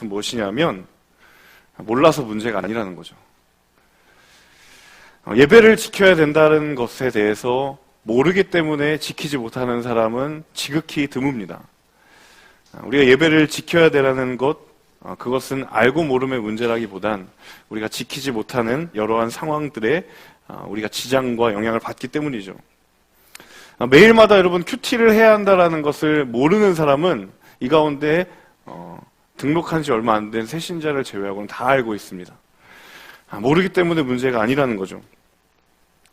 것은 무엇이냐면 몰라서 문제가 아니라는 거죠. 예배를 지켜야 된다는 것에 대해서 모르기 때문에 지키지 못하는 사람은 지극히 드뭅니다. 우리가 예배를 지켜야 되라는 것, 그것은 알고 모름의 문제라기보단 우리가 지키지 못하는 여러한 상황들에 우리가 지장과 영향을 받기 때문이죠. 매일마다 여러분 큐티를 해야 한다는 것을 모르는 사람은 이 가운데 등록한 지 얼마 안 된 새신자를 제외하고는 다 알고 있습니다. 모르기 때문에 문제가 아니라는 거죠.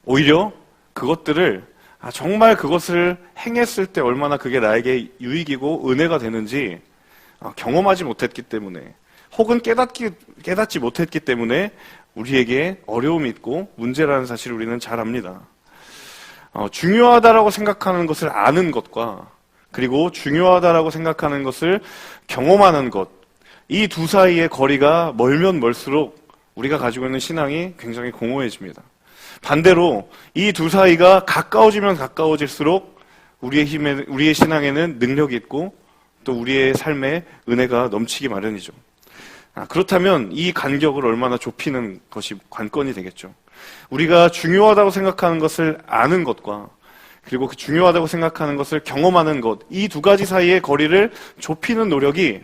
오히려 그것들을 정말 그것을 행했을 때 얼마나 그게 나에게 유익이고 은혜가 되는지 경험하지 못했기 때문에, 혹은 깨닫지 못했기 때문에 우리에게 어려움이 있고 문제라는 사실을 우리는 잘 압니다. 중요하다라고 생각하는 것을 아는 것과 그리고 중요하다라고 생각하는 것을 경험하는 것, 이 두 사이의 거리가 멀면 멀수록 우리가 가지고 있는 신앙이 굉장히 공허해집니다. 반대로 이 두 사이가 가까워지면 가까워질수록 우리의 신앙에는 능력이 있고 또 우리의 삶에 은혜가 넘치기 마련이죠. 그렇다면 이 간격을 얼마나 좁히는 것이 관건이 되겠죠. 우리가 중요하다고 생각하는 것을 아는 것과 그리고 그 중요하다고 생각하는 것을 경험하는 것, 이 두 가지 사이의 거리를 좁히는 노력이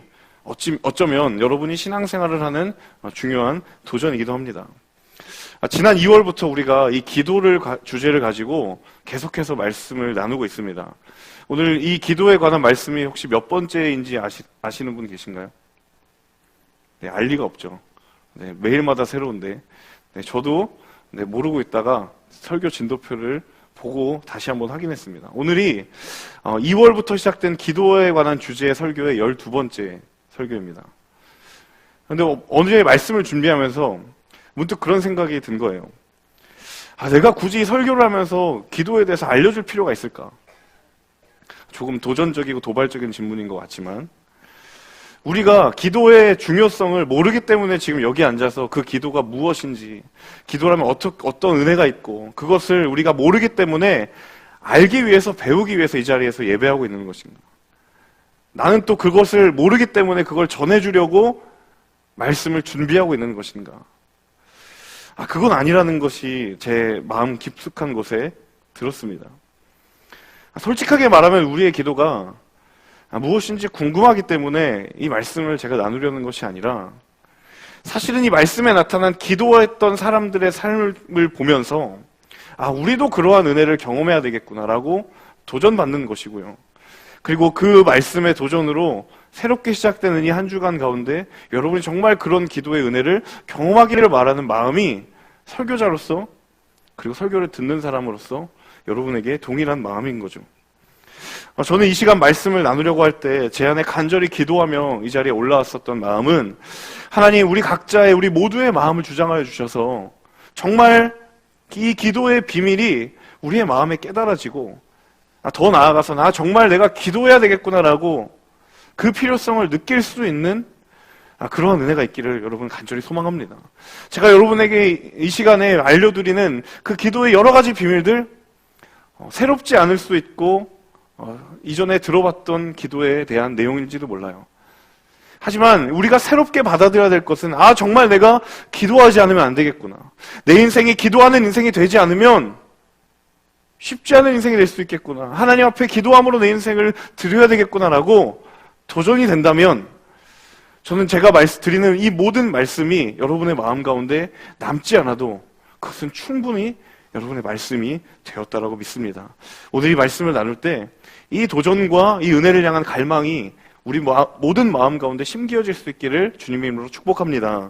어쩌면 여러분이 신앙생활을 하는 중요한 도전이기도 합니다. 지난 2월부터 우리가 이 기도를 주제를 가지고 계속해서 말씀을 나누고 있습니다. 오늘 이 기도에 관한 말씀이 혹시 몇 번째인지 아시는 분 계신가요? 네, 알 리가 없죠. 네, 매일마다 새로운데, 네, 저도 모르고 있다가 설교 진도표를 보고 다시 한번 확인했습니다. 오늘이 2월부터 시작된 기도에 관한 주제의 설교의 12번째 설교입니다. 그런데 어제 말씀을 준비하면서 문득 그런 생각이 든 거예요. 내가 굳이 설교를 하면서 기도에 대해서 알려줄 필요가 있을까? 조금 도전적이고 도발적인 질문인 것 같지만, 우리가 기도의 중요성을 모르기 때문에 지금 여기 앉아서 그 기도가 무엇인지, 기도라면 어떤 은혜가 있고, 그것을 우리가 모르기 때문에 알기 위해서, 배우기 위해서 이 자리에서 예배하고 있는 것인가? 나는 또 그것을 모르기 때문에 그걸 전해주려고 말씀을 준비하고 있는 것인가? 그건 아니라는 것이 제 마음 깊숙한 곳에 들었습니다. 솔직하게 말하면 우리의 기도가 무엇인지 궁금하기 때문에 이 말씀을 제가 나누려는 것이 아니라, 사실은 이 말씀에 나타난 기도했던 사람들의 삶을 보면서 우리도 그러한 은혜를 경험해야 되겠구나라고 도전받는 것이고요. 그리고 그 말씀의 도전으로 새롭게 시작되는 이 한 주간 가운데 여러분이 정말 그런 기도의 은혜를 경험하기를 바라는 마음이 설교자로서, 그리고 설교를 듣는 사람으로서 여러분에게 동일한 마음인 거죠. 저는 이 시간 말씀을 나누려고 할 때 제 안에 간절히 기도하며 이 자리에 올라왔었던 마음은, 하나님, 우리 모두의 마음을 주장하여 주셔서 정말 이 기도의 비밀이 우리의 마음에 깨달아지고, 더 나아가서 정말 내가 기도해야 되겠구나라고 그 필요성을 느낄 수 있는 그러한 은혜가 있기를 여러분 간절히 소망합니다. 제가 여러분에게 이 시간에 알려드리는 그 기도의 여러 가지 비밀들, 새롭지 않을 수 있고 이전에 들어봤던 기도에 대한 내용인지도 몰라요. 하지만 우리가 새롭게 받아들여야 될 것은, 정말 내가 기도하지 않으면 안 되겠구나. 내 인생이 기도하는 인생이 되지 않으면 쉽지 않은 인생이 될 수 있겠구나. 하나님 앞에 기도함으로 내 인생을 드려야 되겠구나라고 도전이 된다면, 저는 제가 드리는 이 모든 말씀이 여러분의 마음 가운데 남지 않아도 그것은 충분히 여러분의 말씀이 되었다라고 믿습니다. 오늘 이 말씀을 나눌 때 이 도전과 이 은혜를 향한 갈망이 우리 모든 마음 가운데 심기어질 수 있기를 주님의 이름으로 축복합니다.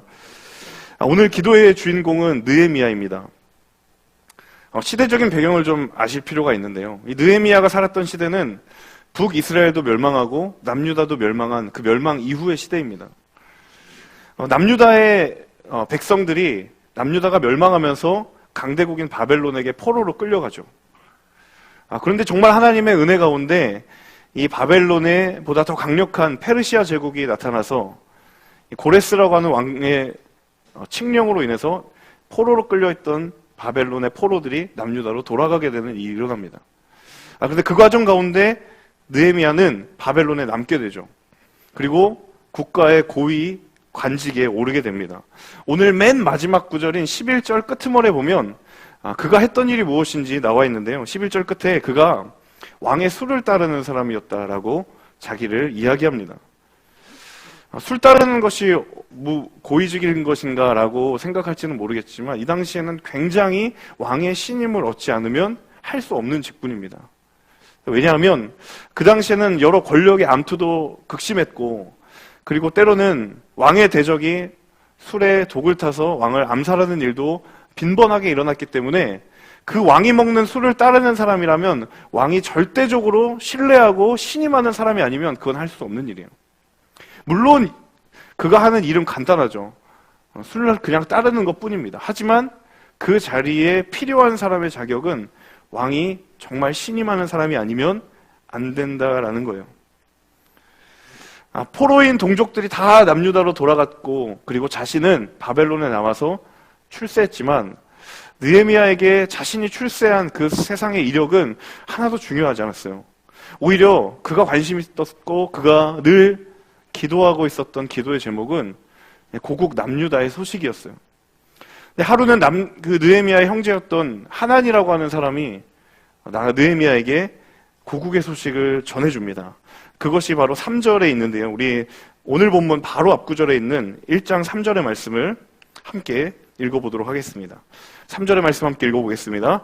오늘 기도의 주인공은 느헤미야입니다. 시대적인 배경을 좀 아실 필요가 있는데요. 이 느헤미야가 살았던 시대는 북이스라엘도 멸망하고 남유다도 멸망한 그 멸망 이후의 시대입니다. 남유다의 백성들이 남유다가 멸망하면서 강대국인 바벨론에게 포로로 끌려가죠. 그런데 정말 하나님의 은혜 가운데 이 바벨론에 보다 더 강력한 페르시아 제국이 나타나서 고레스라고 하는 왕의 칙령으로 인해서 포로로 끌려있던 바벨론의 포로들이 남유다로 돌아가게 되는 일이 일어납니다. 그런데 그 과정 가운데 느헤미야는 바벨론에 남게 되죠. 그리고 국가의 고위 관직에 오르게 됩니다. 오늘 맨 마지막 구절인 11절 끄트머리에 보면 그가 했던 일이 무엇인지 나와 있는데요. 11절 끝에 그가 왕의 술을 따르는 사람이었다라고 자기를 이야기합니다. 술 따르는 것이 고위직인 것인가 라고 생각할지는 모르겠지만 이 당시에는 굉장히 왕의 신임을 얻지 않으면 할 수 없는 직분입니다. 왜냐하면 그 당시에는 여러 권력의 암투도 극심했고, 그리고 때로는 왕의 대적이 술에 독을 타서 왕을 암살하는 일도 빈번하게 일어났기 때문에 그 왕이 먹는 술을 따르는 사람이라면 왕이 절대적으로 신뢰하고 신임하는 사람이 아니면 그건 할 수 없는 일이에요. 물론 그가 하는 일은 간단하죠. 술을 그냥 따르는 것 뿐입니다. 하지만 그 자리에 필요한 사람의 자격은 왕이 정말 신임하는 사람이 아니면 안 된다라는 거예요. 포로인 동족들이 다 남유다로 돌아갔고, 그리고 자신은 바벨론에 남아서 출세했지만 느헤미야에게 자신이 출세한 그 세상의 이력은 하나도 중요하지 않았어요. 오히려 그가 관심이 있었고 그가 늘 기도하고 있었던 기도의 제목은 고국 남유다의 소식이었어요. 근데 하루는 그 느헤미야의 형제였던 하난이라고 하는 사람이 느헤미야에게 고국의 소식을 전해줍니다. 그것이 바로 3절에 있는데요. 우리 오늘 본문 바로 앞구절에 있는 1장 3절의 말씀을 함께 읽어보도록 하겠습니다. 3절의 말씀 함께 읽어보겠습니다.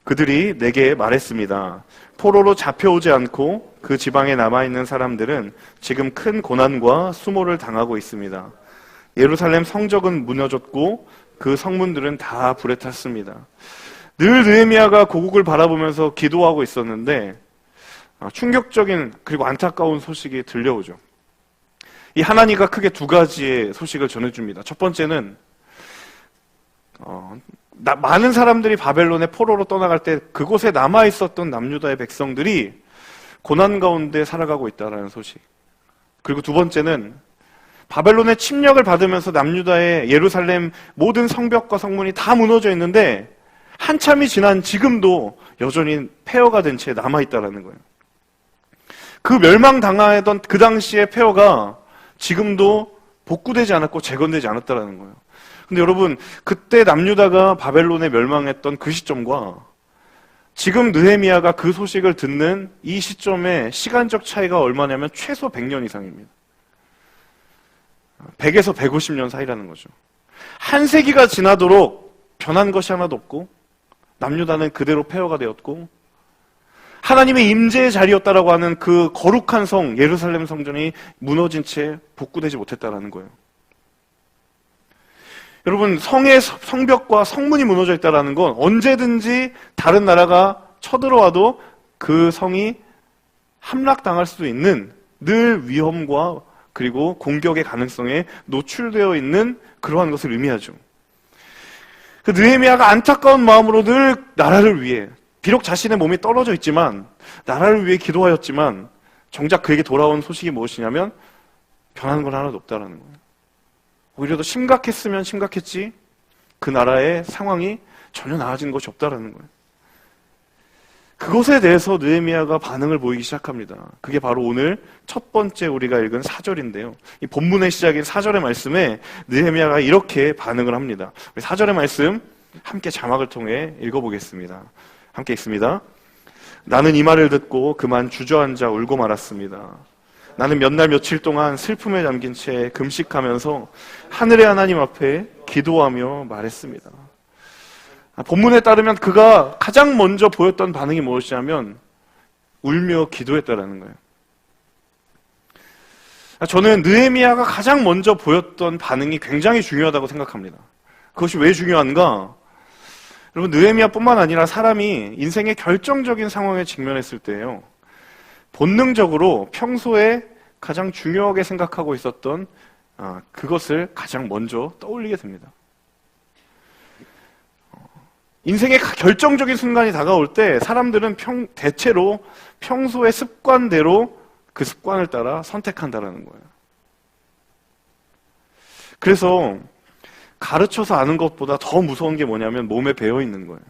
그들이 내게 말했습니다. 포로로 잡혀오지 않고 그 지방에 남아있는 사람들은 지금 큰 고난과 수모를 당하고 있습니다. 예루살렘 성적은 무너졌고 그 성문들은 다 불에 탔습니다. 늘 느헤미야가 고국을 바라보면서 기도하고 있었는데 충격적인 그리고 안타까운 소식이 들려오죠. 이 하나니가 크게 두 가지의 소식을 전해줍니다. 첫 번째는 많은 사람들이 바벨론의 포로로 떠나갈 때 그곳에 남아있었던 남유다의 백성들이 고난 가운데 살아가고 있다는 소식. 그리고 두 번째는 바벨론의 침략을 받으면서 남유다의 예루살렘 모든 성벽과 성문이 다 무너져 있는데 한참이 지난 지금도 여전히 폐허가 된 채 남아있다는 거예요. 그 멸망당하던 그 당시의 폐허가 지금도 복구되지 않았고 재건되지 않았다는 거예요. 근데 여러분, 그때 남유다가 바벨론에 멸망했던 그 시점과 지금 느헤미야가 그 소식을 듣는 이 시점의 시간적 차이가 얼마냐면 최소 100년 이상입니다. 100에서 150년 사이라는 거죠. 한 세기가 지나도록 변한 것이 하나도 없고 남유다는 그대로 폐허가 되었고 하나님의 임재의 자리였다라고 하는 그 거룩한 성 예루살렘 성전이 무너진 채 복구되지 못했다라는 거예요. 여러분, 성의 성벽과 성문이 무너져 있다는 건 언제든지 다른 나라가 쳐들어와도 그 성이 함락당할 수도 있는 늘 위험과 그리고 공격의 가능성에 노출되어 있는 그러한 것을 의미하죠. 그 느헤미야가 안타까운 마음으로 늘 나라를 위해, 비록 자신의 몸이 떨어져 있지만 나라를 위해 기도하였지만 정작 그에게 돌아온 소식이 무엇이냐면 변하는 건 하나도 없다라는 거예요. 오히려 더 심각했으면 심각했지 그 나라의 상황이 전혀 나아진 것이 없다라는 거예요. 그것에 대해서 느헤미야가 반응을 보이기 시작합니다. 그게 바로 오늘 첫 번째 우리가 읽은 4절인데요. 이 본문의 시작인 4절의 말씀에 느헤미야가 이렇게 반응을 합니다. 4절의 말씀 함께 자막을 통해 읽어보겠습니다. 함께 읽습니다. 나는 이 말을 듣고 그만 주저앉아 울고 말았습니다. 나는 몇 날 며칠 동안 슬픔에 잠긴 채 금식하면서 하늘의 하나님 앞에 기도하며 말했습니다. 본문에 따르면 그가 가장 먼저 보였던 반응이 무엇이냐면 울며 기도했다라는 거예요. 저는 느헤미야가 가장 먼저 보였던 반응이 굉장히 중요하다고 생각합니다. 그것이 왜 중요한가? 여러분, 느헤미야뿐만 아니라 사람이 인생의 결정적인 상황에 직면했을 때예요. 본능적으로 평소에 가장 중요하게 생각하고 있었던 그것을 가장 먼저 떠올리게 됩니다. 인생의 결정적인 순간이 다가올 때 사람들은 대체로 평소의 습관대로 그 습관을 따라 선택한다는 거예요. 그래서 가르쳐서 아는 것보다 더 무서운 게 뭐냐면 몸에 배어 있는 거예요.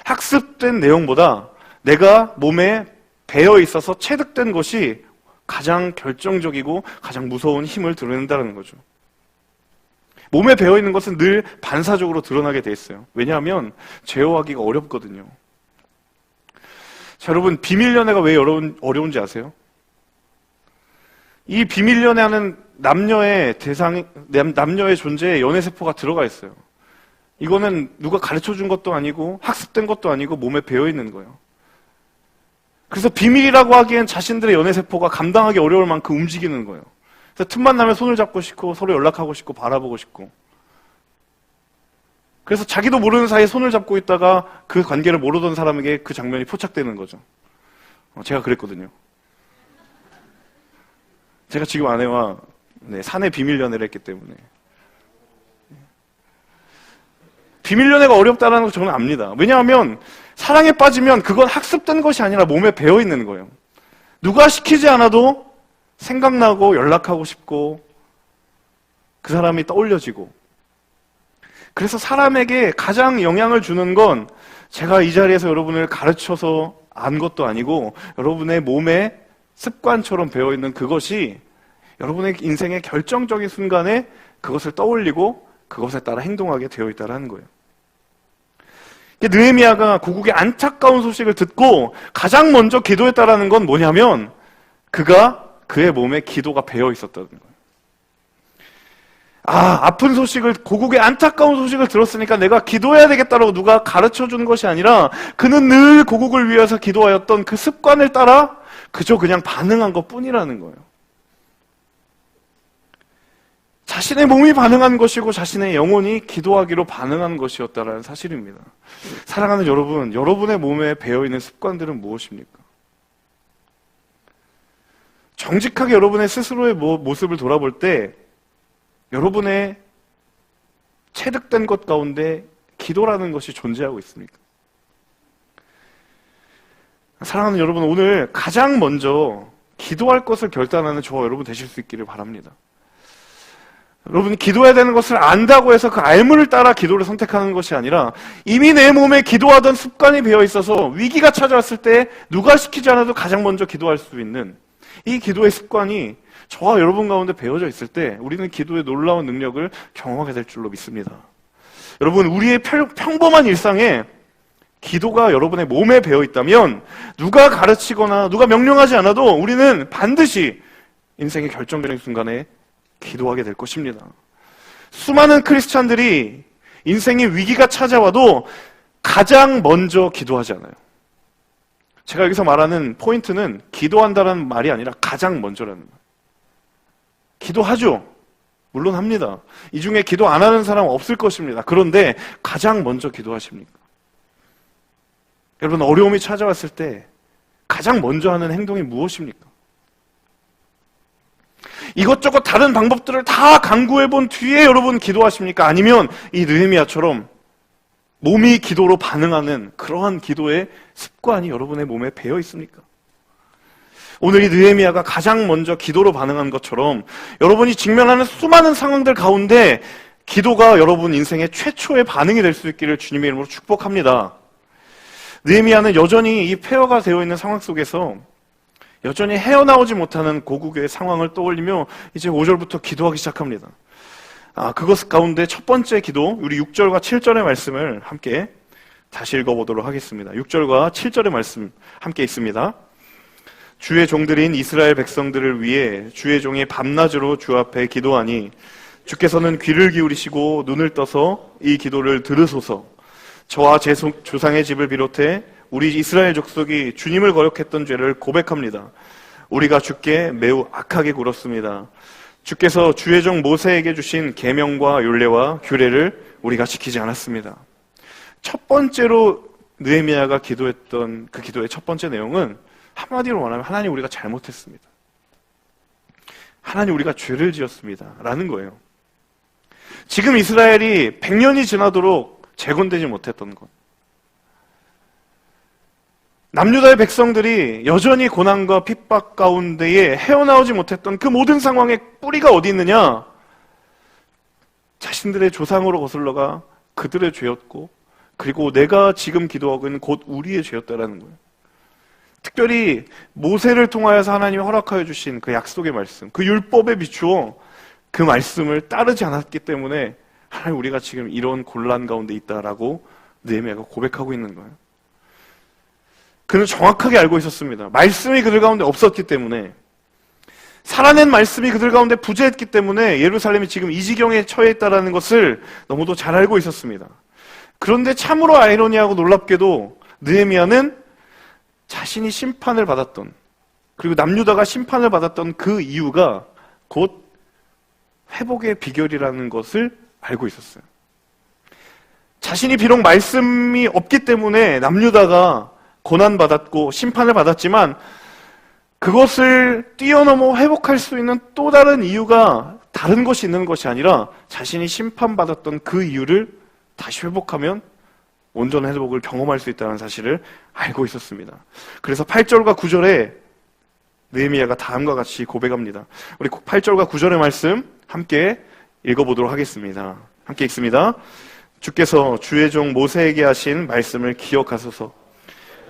학습된 내용보다 내가 몸에 배어 있어서 체득된 것이 가장 결정적이고 가장 무서운 힘을 드러낸다는 거죠. 몸에 배어있는 것은 늘 반사적으로 드러나게 돼 있어요. 왜냐하면 제어하기가 어렵거든요. 자, 여러분, 비밀 연애가 왜 어려운지 아세요? 이 비밀 연애하는 남녀의 존재에 연애세포가 들어가 있어요. 이거는 누가 가르쳐 준 것도 아니고 학습된 것도 아니고 몸에 배어 있는 거예요. 그래서 비밀이라고 하기엔 자신들의 연애세포가 감당하기 어려울 만큼 움직이는 거예요. 그래서 틈만 나면 손을 잡고 싶고 서로 연락하고 싶고 바라보고 싶고, 그래서 자기도 모르는 사이에 손을 잡고 있다가 그 관계를 모르던 사람에게 그 장면이 포착되는 거죠. 제가 그랬거든요. 제가 지금 아내와 사내 비밀 연애를 했기 때문에. 비밀 연애가 어렵다는 걸 저는 압니다. 왜냐하면 사랑에 빠지면 그건 학습된 것이 아니라 몸에 배어 있는 거예요. 누가 시키지 않아도 생각나고 연락하고 싶고 그 사람이 떠올려지고. 그래서 사람에게 가장 영향을 주는 건 제가 이 자리에서 여러분을 가르쳐서 안 것도 아니고 여러분의 몸에 습관처럼 배어있는 그것이 여러분의 인생의 결정적인 순간에 그것을 떠올리고 그것에 따라 행동하게 되어 있다는 거예요. 느헤미야가 고국의 안타까운 소식을 듣고 가장 먼저 기도했다라는 건 뭐냐면 그의 몸에 기도가 배어 있었다는 거예요. 아픈 소식을, 고국의 안타까운 소식을 들었으니까 내가 기도해야 되겠다라고 누가 가르쳐 준 것이 아니라 그는 늘 고국을 위해서 기도하였던 그 습관을 따라 그저 그냥 반응한 것 뿐이라는 거예요. 자신의 몸이 반응한 것이고 자신의 영혼이 기도하기로 반응한 것이었다라는 사실입니다. 사랑하는 여러분, 여러분의 몸에 배어있는 습관들은 무엇입니까? 정직하게 여러분의 스스로의 모습을 돌아볼 때 여러분의 체득된 것 가운데 기도라는 것이 존재하고 있습니까? 사랑하는 여러분, 오늘 가장 먼저 기도할 것을 결단하는 저와 여러분 되실 수 있기를 바랍니다. 여러분, 기도해야 되는 것을 안다고 해서 그 알무를 따라 기도를 선택하는 것이 아니라 이미 내 몸에 기도하던 습관이 배어 있어서 위기가 찾아왔을 때 누가 시키지 않아도 가장 먼저 기도할 수 있는 이 기도의 습관이 저와 여러분 가운데 배어져 있을 때 우리는 기도의 놀라운 능력을 경험하게 될 줄로 믿습니다. 여러분, 우리의 평범한 일상에 기도가 여러분의 몸에 배어 있다면 누가 가르치거나 누가 명령하지 않아도 우리는 반드시 인생의 결정적인 순간에 기도하게 될 것입니다. 수많은 크리스찬들이 인생의 위기가 찾아와도 가장 먼저 기도하지 않아요. 제가 여기서 말하는 포인트는 기도한다는 말이 아니라 가장 먼저라는 거예요. 기도하죠. 물론 합니다. 이 중에 기도 안 하는 사람 없을 것입니다. 그런데 가장 먼저 기도하십니까? 여러분, 어려움이 찾아왔을 때 가장 먼저 하는 행동이 무엇입니까? 이것저것 다른 방법들을 다 강구해 본 뒤에 여러분 기도하십니까? 아니면 이 느헤미야처럼 몸이 기도로 반응하는 그러한 기도의 습관이 여러분의 몸에 배어 있습니까? 오늘 이 느헤미야가 가장 먼저 기도로 반응한 것처럼 여러분이 직면하는 수많은 상황들 가운데 기도가 여러분 인생의 최초의 반응이 될 수 있기를 주님의 이름으로 축복합니다. 느헤미야는 여전히 이 폐허가 되어 있는 상황 속에서 여전히 헤어나오지 못하는 고국의 상황을 떠올리며 이제 5절부터 기도하기 시작합니다. 그것 가운데 첫 번째 기도, 우리 6절과 7절의 말씀을 함께 다시 읽어보도록 하겠습니다. 6절과 7절의 말씀 함께 있습니다. 주의 종들인 이스라엘 백성들을 위해 주의 종이 밤낮으로 주 앞에 기도하니 주께서는 귀를 기울이시고 눈을 떠서 이 기도를 들으소서. 저와 제 조상의 집을 비롯해 우리 이스라엘 족속이 주님을 거역했던 죄를 고백합니다. 우리가 주께 매우 악하게 굴었습니다. 주께서 주의 종 모세에게 주신 계명과 율례와 규례를 우리가 지키지 않았습니다. 첫 번째로 느헤미야가 기도했던 그 기도의 첫 번째 내용은 한마디로 말하면 하나님, 우리가 잘못했습니다. 하나님, 우리가 죄를 지었습니다. 라는 거예요. 지금 이스라엘이 100년이 지나도록 재건되지 못했던 것, 남유다의 백성들이 여전히 고난과 핍박 가운데에 헤어나오지 못했던 그 모든 상황의 뿌리가 어디 있느냐? 자신들의 조상으로 거슬러가 그들의 죄였고, 그리고 내가 지금 기도하고 있는 곧 우리의 죄였다라는 거예요. 특별히 모세를 통하여서 하나님이 허락하여 주신 그 약속의 말씀, 그 율법에 비추어 그 말씀을 따르지 않았기 때문에 하나님 우리가 지금 이런 곤란 가운데 있다라고 느헤미야가 고백하고 있는 거예요. 그는 정확하게 알고 있었습니다. 말씀이 그들 가운데 없었기 때문에, 살아낸 말씀이 그들 가운데 부재했기 때문에 예루살렘이 지금 이 지경에 처해 있다는 것을 너무도 잘 알고 있었습니다. 그런데 참으로 아이러니하고 놀랍게도 느헤미야는 자신이 심판을 받았던, 그리고 남유다가 심판을 받았던 그 이유가 곧 회복의 비결이라는 것을 알고 있었어요. 자신이 비록 말씀이 없기 때문에 남유다가 고난받았고 심판을 받았지만 그것을 뛰어넘어 회복할 수 있는 또 다른 이유가 다른 것이 있는 것이 아니라 자신이 심판받았던 그 이유를 다시 회복하면 온전한 회복을 경험할 수 있다는 사실을 알고 있었습니다. 그래서 8절과 9절에 느헤미야가 다음과 같이 고백합니다. 우리 8절과 9절의 말씀 함께 읽어보도록 하겠습니다. 함께 읽습니다. 주께서 주의 종 모세에게 하신 말씀을 기억하소서.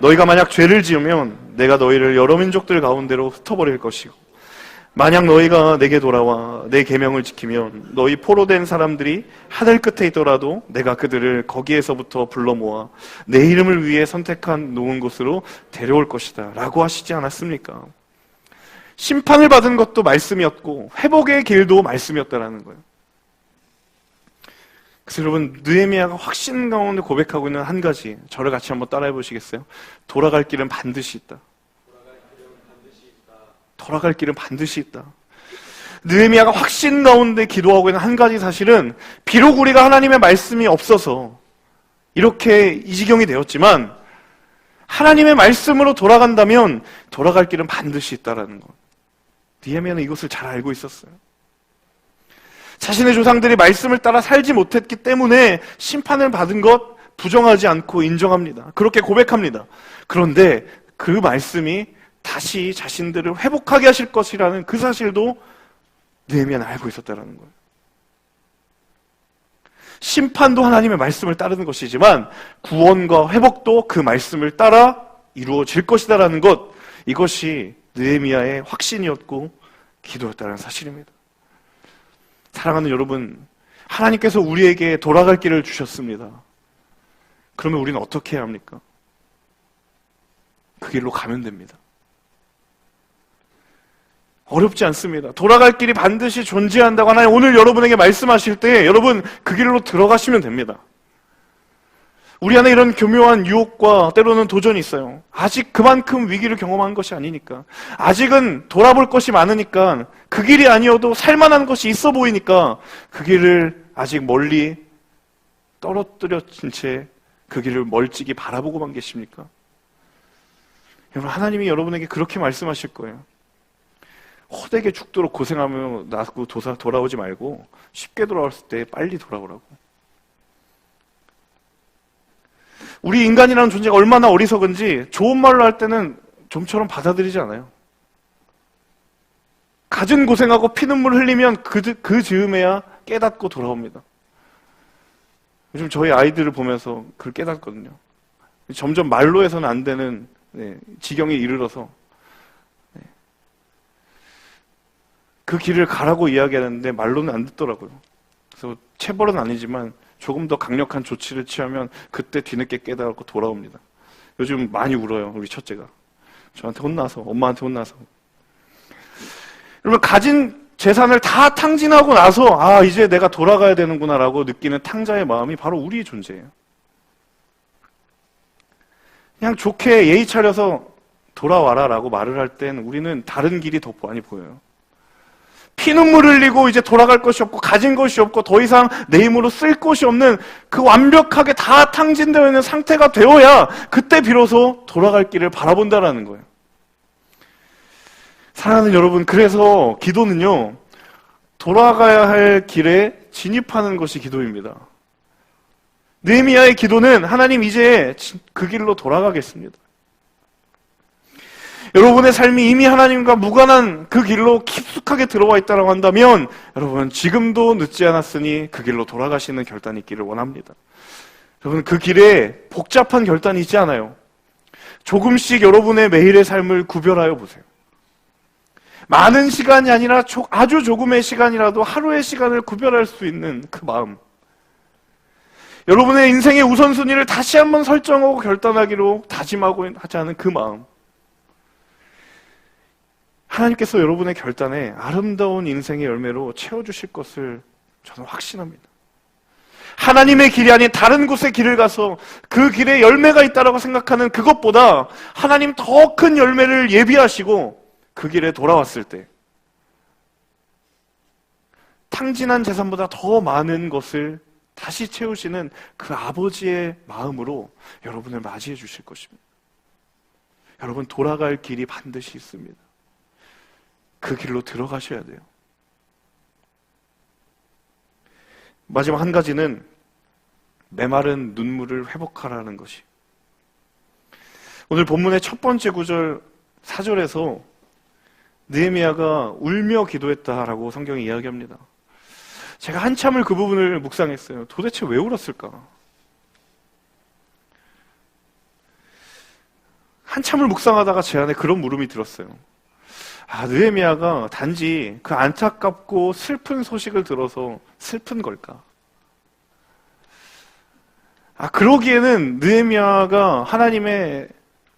너희가 만약 죄를 지으면 내가 너희를 여러 민족들 가운데로 흩어버릴 것이고, 만약 너희가 내게 돌아와 내 계명을 지키면 너희 포로된 사람들이 하늘 끝에 있더라도 내가 그들을 거기에서부터 불러 모아 내 이름을 위해 선택한 놓은 곳으로 데려올 것이다 라고 하시지 않았습니까? 심판을 받은 것도 말씀이었고 회복의 길도 말씀이었다라는 거예요. 그래서 여러분, 느헤미야가 확신 가운데 고백하고 있는 한 가지, 저를 같이 한번 따라해 보시겠어요? 돌아갈 길은 반드시 있다. 돌아갈 길은 반드시 있다. 느헤미야가 확신 가운데 기도하고 있는 한 가지 사실은, 비록 우리가 하나님의 말씀이 없어서 이렇게 이 지경이 되었지만 하나님의 말씀으로 돌아간다면 돌아갈 길은 반드시 있다라는 것. 느헤미야는 이것을 잘 알고 있었어요. 자신의 조상들이 말씀을 따라 살지 못했기 때문에 심판을 받은 것 부정하지 않고 인정합니다. 그렇게 고백합니다. 그런데 그 말씀이 다시 자신들을 회복하게 하실 것이라는 그 사실도 느헤미야는 알고 있었다는 거예요. 심판도 하나님의 말씀을 따르는 것이지만 구원과 회복도 그 말씀을 따라 이루어질 것이다라는 것, 이것이 느헤미야의 확신이었고 기도였다는 사실입니다. 사랑하는 여러분, 하나님께서 우리에게 돌아갈 길을 주셨습니다. 그러면 우리는 어떻게 해야 합니까? 그 길로 가면 됩니다. 어렵지 않습니다. 돌아갈 길이 반드시 존재한다고 하나님 오늘 여러분에게 말씀하실 때 여러분 그 길로 들어가시면 됩니다. 우리 안에 이런 교묘한 유혹과 때로는 도전이 있어요. 아직 그만큼 위기를 경험한 것이 아니니까, 아직은 돌아볼 것이 많으니까, 그 길이 아니어도 살만한 것이 있어 보이니까 그 길을 아직 멀리 떨어뜨려진 채 그 길을 멀찍이 바라보고만 계십니까? 여러분, 하나님이 여러분에게 그렇게 말씀하실 거예요. 호되게 죽도록 고생하며 나고 돌아오지 말고 쉽게 돌아왔을 때 빨리 돌아오라고. 우리 인간이라는 존재가 얼마나 어리석은지 좋은 말로 할 때는 좀처럼 받아들이지 않아요. 갖은 고생하고 피눈물 흘리면 그 즈음에야 깨닫고 돌아옵니다. 요즘 저희 아이들을 보면서 그걸 깨닫거든요. 점점 말로 해서는 안 되는 지경에 이르러서 그 길을 가라고 이야기하는데 말로는 안 듣더라고요. 그래서 체벌은 아니지만 조금 더 강력한 조치를 취하면 그때 뒤늦게 깨달고 돌아옵니다. 요즘 많이 울어요, 우리 첫째가. 저한테 혼나서, 엄마한테 혼나서. 여러분, 가진 재산을 다 탕진하고 나서 이제 내가 돌아가야 되는구나라고 느끼는 탕자의 마음이 바로 우리의 존재예요. 그냥 좋게 예의 차려서 돌아와라 라고 말을 할 땐 우리는 다른 길이 더 많이 보여요. 피눈물 흘리고 이제 돌아갈 것이 없고 가진 것이 없고 더 이상 내 힘으로 쓸 것이 없는 그 완벽하게 다 탕진되어 있는 상태가 되어야 그때 비로소 돌아갈 길을 바라본다라는 거예요. 사랑하는 여러분, 그래서 기도는요, 돌아가야 할 길에 진입하는 것이 기도입니다. 느헤미야의 기도는 하나님 이제 그 길로 돌아가겠습니다. 여러분의 삶이 이미 하나님과 무관한 그 길로 깊숙하게 들어와 있다고 한다면 여러분 지금도 늦지 않았으니 그 길로 돌아가시는 결단이 있기를 원합니다. 여러분 그 길에 복잡한 결단이 있지 않아요. 조금씩 여러분의 매일의 삶을 구별하여 보세요. 많은 시간이 아니라 아주 조금의 시간이라도 하루의 시간을 구별할 수 있는 그 마음. 여러분의 인생의 우선순위를 다시 한번 설정하고 결단하기로 다짐하고 하자는 그 마음. 하나님께서 여러분의 결단에 아름다운 인생의 열매로 채워주실 것을 저는 확신합니다. 하나님의 길이 아닌 다른 곳의 길을 가서 그 길에 열매가 있다고 생각하는 그것보다 하나님 더 큰 열매를 예비하시고 그 길에 돌아왔을 때 탕진한 재산보다 더 많은 것을 다시 채우시는 그 아버지의 마음으로 여러분을 맞이해 주실 것입니다. 여러분, 돌아갈 길이 반드시 있습니다. 그 길로 들어가셔야 돼요. 마지막 한 가지는 메마른 눈물을 회복하라는 것이. 오늘 본문의 첫 번째 구절 4절에서 느헤미야가 울며 기도했다라고 성경이 이야기합니다. 제가 한참을 그 부분을 묵상했어요. 도대체 왜 울었을까? 한참을 묵상하다가 제 안에 그런 물음이 들었어요. 느헤미야가 단지 그 안타깝고 슬픈 소식을 들어서 슬픈 걸까? 그러기에는 느헤미야가 하나님의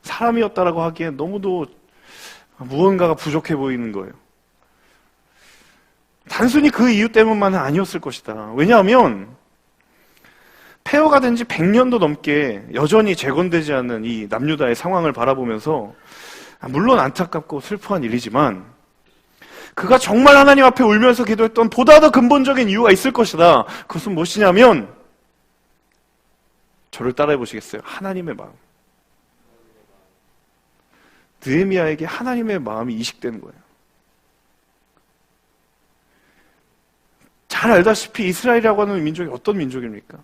사람이었다라고 하기엔 너무도 무언가가 부족해 보이는 거예요. 단순히 그 이유 때문만은 아니었을 것이다. 왜냐하면 폐허가 된 지 100년도 넘게 여전히 재건되지 않는 이 남유다의 상황을 바라보면서 물론 안타깝고 슬퍼한 일이지만 그가 정말 하나님 앞에 울면서 기도했던 보다 더 근본적인 이유가 있을 것이다. 그것은 무엇이냐면, 저를 따라해 보시겠어요? 하나님의 마음. 느헤미야에게 하나님의 마음이 이식되는 거예요. 잘 알다시피 이스라엘이라고 하는 민족이 어떤 민족입니까?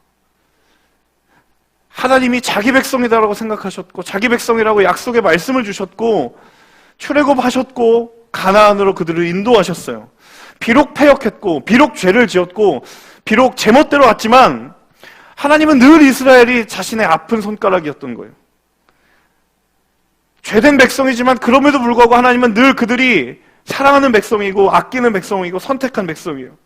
하나님이 자기 백성이다라고 생각하셨고 자기 백성이라고 약속의 말씀을 주셨고 출애굽하셨고 가나안으로 그들을 인도하셨어요. 비록 패역했고 비록 죄를 지었고 비록 제멋대로 왔지만 하나님은 늘 이스라엘이 자신의 아픈 손가락이었던 거예요. 죄된 백성이지만 그럼에도 불구하고 하나님은 늘 그들이 사랑하는 백성이고 아끼는 백성이고 선택한 백성이에요.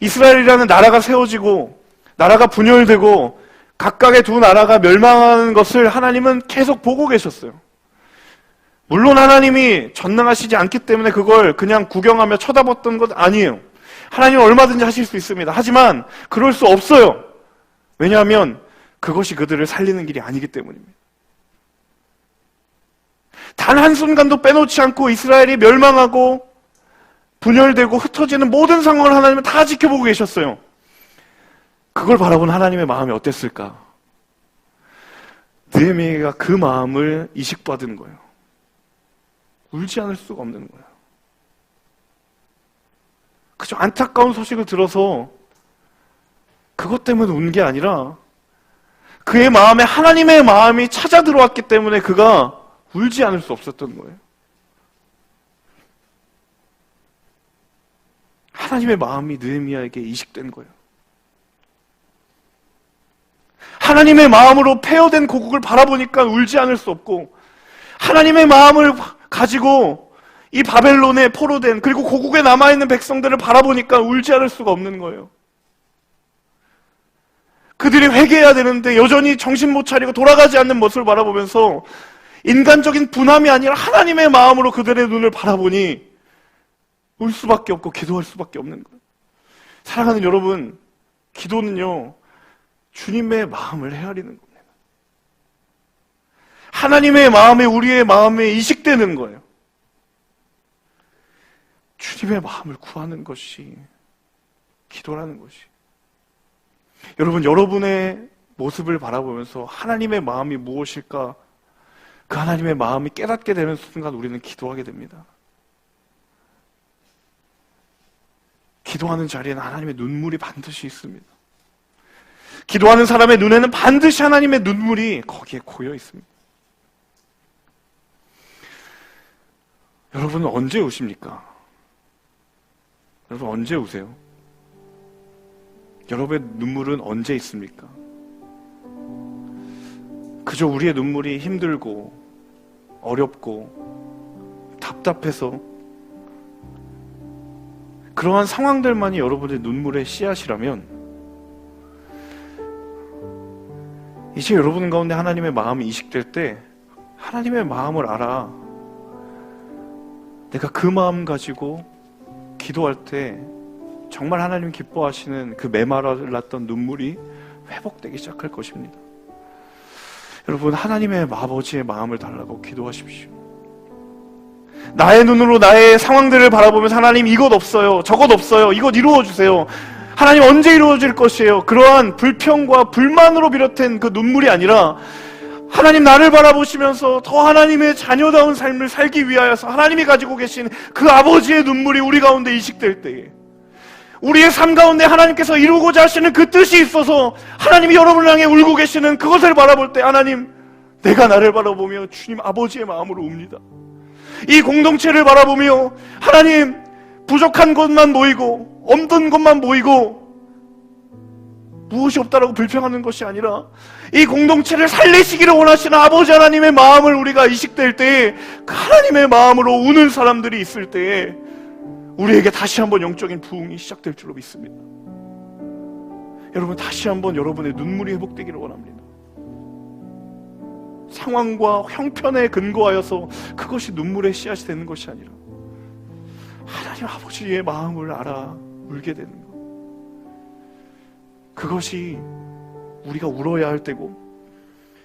이스라엘이라는 나라가 세워지고 나라가 분열되고 각각의 두 나라가 멸망하는 것을 하나님은 계속 보고 계셨어요. 물론 하나님이 전능하시지 않기 때문에 그걸 그냥 구경하며 쳐다봤던 것 아니에요. 하나님은 얼마든지 하실 수 있습니다. 하지만 그럴 수 없어요. 왜냐하면 그것이 그들을 살리는 길이 아니기 때문입니다. 단 한순간도 빼놓지 않고 이스라엘이 멸망하고 분열되고 흩어지는 모든 상황을 하나님은 다 지켜보고 계셨어요. 그걸 바라본 하나님의 마음이 어땠을까? 느헤미야가 그 마음을 이식받은 거예요. 울지 않을 수가 없는 거예요. 그저 안타까운 소식을 들어서 그것 때문에 운 게 아니라 그의 마음에 하나님의 마음이 찾아 들어왔기 때문에 그가 울지 않을 수 없었던 거예요. 하나님의 마음이 느헤미야에게 이식된 거예요. 하나님의 마음으로 폐허된 고국을 바라보니까 울지 않을 수 없고 하나님의 마음을 가지고 이 바벨론에 포로된 그리고 고국에 남아있는 백성들을 바라보니까 울지 않을 수가 없는 거예요. 그들이 회개해야 되는데 여전히 정신 못 차리고 돌아가지 않는 모습을 바라보면서 인간적인 분함이 아니라 하나님의 마음으로 그들의 눈을 바라보니 울 수밖에 없고 기도할 수밖에 없는 거예요. 사랑하는 여러분, 기도는요 주님의 마음을 헤아리는 겁니다. 하나님의 마음에 우리의 마음에 이식되는 거예요. 주님의 마음을 구하는 것이 기도라는 것이. 여러분, 여러분의 모습을 바라보면서 하나님의 마음이 무엇일까? 그 하나님의 마음이 깨닫게 되는 순간 우리는 기도하게 됩니다. 기도하는 자리에는 하나님의 눈물이 반드시 있습니다. 기도하는 사람의 눈에는 반드시 하나님의 눈물이 거기에 고여 있습니다. 여러분은 언제 우십니까? 여러분 언제 우세요? 여러분의 눈물은 언제 있습니까? 그저 우리의 눈물이 힘들고 어렵고 답답해서 그러한 상황들만이 여러분의 눈물의 씨앗이라면 이제 여러분 가운데 하나님의 마음이 이식될 때 하나님의 마음을 알아. 내가 그 마음 가지고 기도할 때 정말 하나님 기뻐하시는 그 메말랐던 눈물이 회복되기 시작할 것입니다. 여러분, 하나님의 아버지의 마음을 달라고 기도하십시오. 나의 눈으로 나의 상황들을 바라보면서 하나님 이것 없어요, 저것 없어요, 이것 이루어주세요. 하나님 언제 이루어질 것이에요? 그러한 불평과 불만으로 비롯된 그 눈물이 아니라 하나님 나를 바라보시면서 더 하나님의 자녀다운 삶을 살기 위하여서 하나님이 가지고 계신 그 아버지의 눈물이 우리 가운데 이식될 때에 우리의 삶 가운데 하나님께서 이루고자 하시는 그 뜻이 있어서 하나님이 여러분을 향해 울고 계시는 그것을 바라볼 때 하나님, 내가 나를 바라보며 주님 아버지의 마음으로 웁니다. 이 공동체를 바라보며 하나님, 부족한 것만 모이고 없던 것만 모이고 무엇이 없다라고 불평하는 것이 아니라 이 공동체를 살리시기를 원하시는 아버지 하나님의 마음을 우리가 이식될 때에 하나님의 마음으로 우는 사람들이 있을 때에 우리에게 다시 한번 영적인 부흥이 시작될 줄로 믿습니다. 여러분, 다시 한번 여러분의 눈물이 회복되기를 원합니다. 상황과 형편에 근거하여서 그것이 눈물의 씨앗이 되는 것이 아니라 하나님 아버지의 마음을 알아 울게 되는 것, 그것이 우리가 울어야 할 때고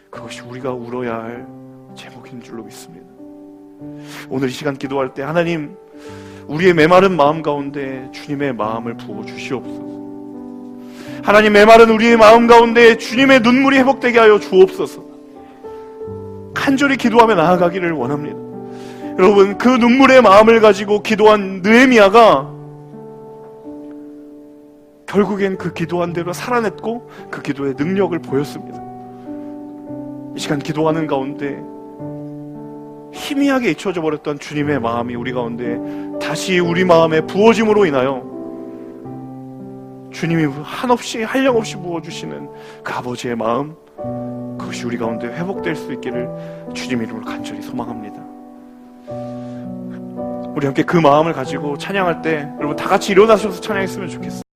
그것이 우리가 울어야 할 제목인 줄로 믿습니다. 오늘 이 시간 기도할 때 하나님, 우리의 메마른 마음 가운데 주님의 마음을 부어 주시옵소서. 하나님, 메마른 우리의 마음 가운데 주님의 눈물이 회복되게 하여 주옵소서. 간절히 기도하며 나아가기를 원합니다. 여러분, 그 눈물의 마음을 가지고 기도한 느헤미야가 결국엔 그 기도한 대로 살아냈고 그 기도의 능력을 보였습니다. 이 시간 기도하는 가운데 희미하게 잊혀져 버렸던 주님의 마음이 우리 가운데 다시 우리 마음에 부어짐으로 인하여 주님이 한없이 한량없이 부어주시는 그 아버지의 마음, 그것이 우리 가운데 회복될 수 있기를 주님 이름으로 간절히 소망합니다. 우리 함께 그 마음을 가지고 찬양할 때 여러분 다 같이 일어나셔서 찬양했으면 좋겠습니다.